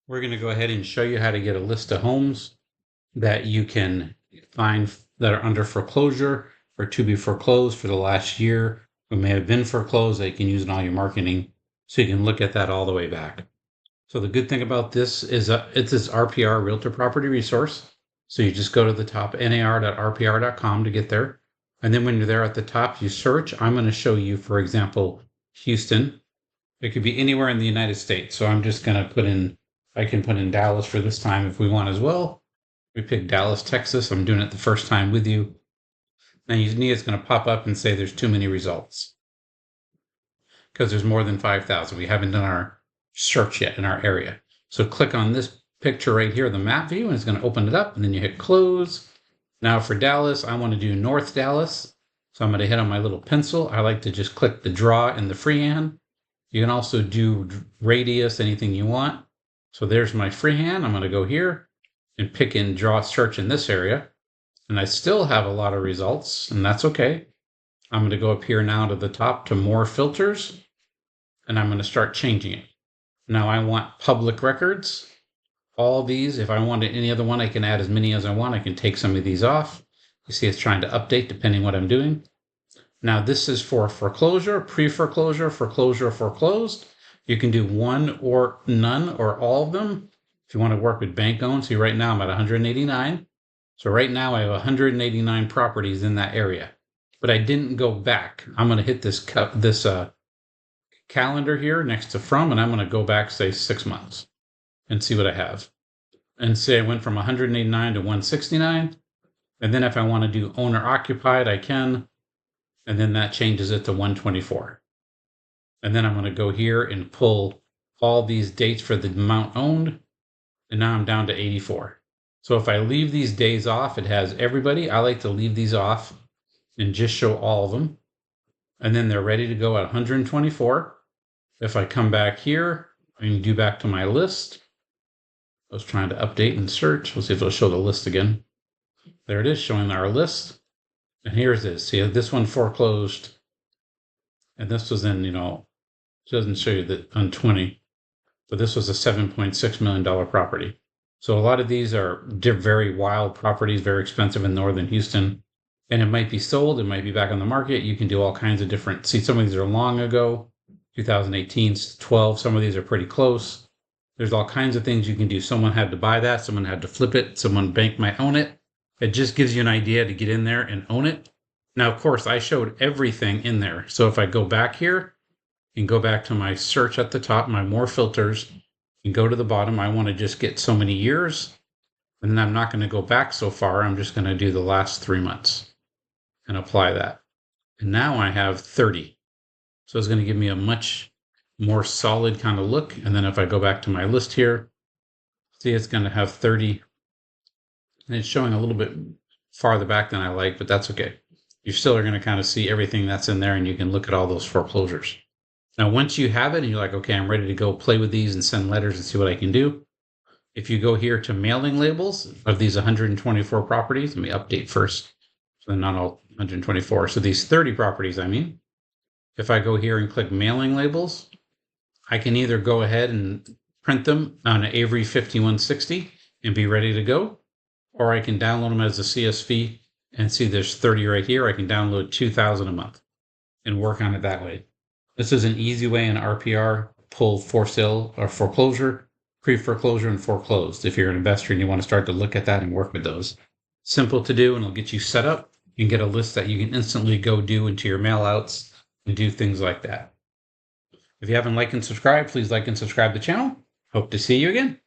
We're going to go ahead and show you how to get a list of homes that you can find that are under foreclosure or to be foreclosed for the last year, who may have been foreclosed that you can use in all your marketing, so you can look at that all the way back. So the good thing about this is it's this RPR, Realtor Property Resource. So you just go to the top, nar.rpr.com, to get there. And then when you're there at the top, you search. I'm going to show you, for example, Houston. It could be anywhere in the United States. So I'm just going to put in, I can put in Dallas for this time if we want as well. We pick Dallas, Texas. I'm doing it the first time with you. Now you need, it's going to pop up and say there's too many results because there's more than 5,000. We haven't done our search yet in our area. So click on this picture right here, the map view, and it's going to open it up, and then you hit close. Now for Dallas, I want to do North Dallas. So I'm going to hit on my little pencil. I like to just click the draw in the freehand. You can also do radius, anything you want. So there's my freehand. I'm going to go here and pick in draw search in this area. And I still have a lot of results, and that's okay. I'm going to go up here now to the top to more filters, and I'm going to start changing it. Now I want public records. All these, if I wanted any other one, I can add as many as I want. I can take some of these off. You see it's trying to update depending what I'm doing. Now this is for foreclosure, pre-foreclosure, foreclosure, foreclosed. You can do one or none or all of them. If you want to work with bank owned, see right now I'm at 189. So right now I have 189 properties in that area, but I didn't go back. I'm going to hit this calendar here next to from, and I'm going to go back, say 6 months, and see what I have. And say I went from 189 to 169. And then if I want to do owner occupied, I can. And then that changes it to 124. And then I'm going to go here and pull all these dates for the amount owned. And now I'm down to 84. So if I leave these days off, it has everybody. I like to leave these off and just show all of them. And then they're ready to go at 124. If I come back here, I can do back to my list. I was trying to update and search. We'll see if it'll show the list again. There it is, showing our list. And here's this. See, this one foreclosed. And this was in, it doesn't show you that on 20. But this was a $7.6 million property. So a lot of these are very wild properties, very expensive in northern Houston. And it might be sold. It might be back on the market. You can do all kinds of different. See, some of these are long ago, 2018, 12. Some of these are pretty close. There's all kinds of things you can do. Someone had to buy that. Someone had to flip it. Someone bank might own it. It just gives you an idea to get in there and own it. Now, of course, I showed everything in there. So if I go back here and go back to my search at the top, my more filters, and go to the bottom, I want to just get so many years. And then I'm not going to go back so far. I'm just going to do the last 3 months and apply that. And now I have 30. So it's going to give me a much more solid kind of look. And then if I go back to my list here, see, it's going to have 30. And it's showing a little bit farther back than I like, but that's okay. You still are going to kind of see everything that's in there, and you can look at all those foreclosures. Now, once you have it and you're like, okay, I'm ready to go play with these and send letters and see what I can do. If you go here to mailing labels of these 124 properties, let me update first. So they're not all 124. So these 30 properties, if I go here and click mailing labels, I can either go ahead and print them on an Avery 5160 and be ready to go, or I can download them as a CSV and see there's 30 right here. I can download 2,000 a month and work on it that way. This is an easy way in RPR, pull for sale or foreclosure, pre-foreclosure, and foreclosed. If you're an investor and you want to start to look at that and work with those. Simple to do, and it'll get you set up. You can get a list that you can instantly go do into your mail outs and do things like that. If you haven't liked and subscribed, please like and subscribe to the channel. Hope to see you again.